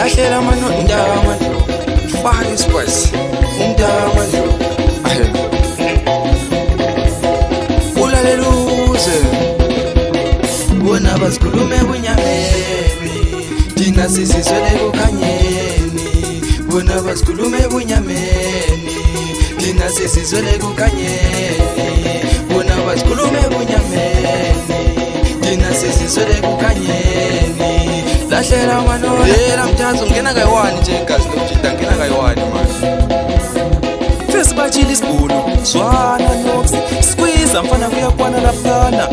lahlela mano indawo mano faka ispace indawo mano ulaleluze bona basikhulume bunyameni thina sisizwele kukhanyeni bona basikhulume bunyameni thina sisizwele kukhanyeni bona basikhulume bunyameni thina sisizwele kukhanyeni lahlela mano lela mthatho ngena kayi-1 nje gazi lokujida ngena kayi-1 manje fesibajile isibhulu zwana noksi squeeze mfana kuyakwana laphana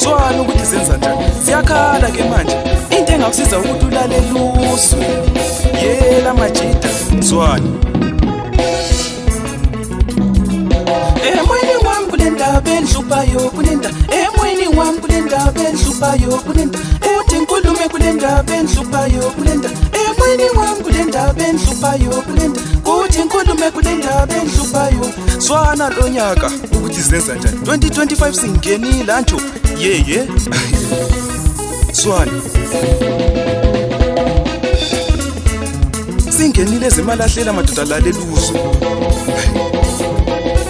zwana ukuthi senza njani siyakhala ke manje into engakusiza ukuthi ulale luswe yela majida zwana emoyeni wami kunendaba enhluphayo kunenda emoyeni wami kunendaba enhluphayo kunenda uthi nkulume kunendaba enhluphayo kunenda emoyeni wami kunendaba enhluphayo kunenda uthi nkulume kunendaba enhluphayo zwana lo nyaka ukuthi zenza njani 2025 singenile anjo yeye zwana singenile ezimalahlela madoda laleluzo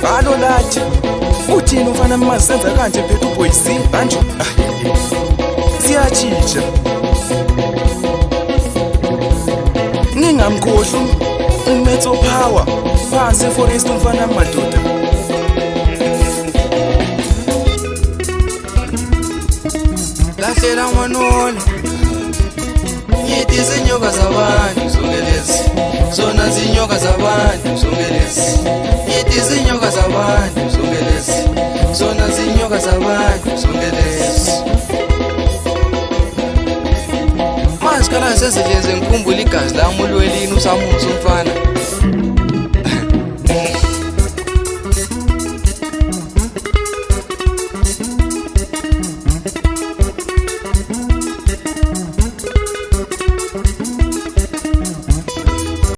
ngalo lathi uthini umfana mazenza kanje phethe uboyisi anjo siyatshitsha ngingamkhohlwa umetho power phansi forest umfana madoda lahlela mwanoni yithi zinyoka zabantu zongelezi zona zinyoka zabantu zongelezi yithi zinyoka zabantu zongelezi zona zinyoka zabantu zongelezi manje kana sesetshenziswe ngikhumbula igazi lami ulwelini usamuthi umfana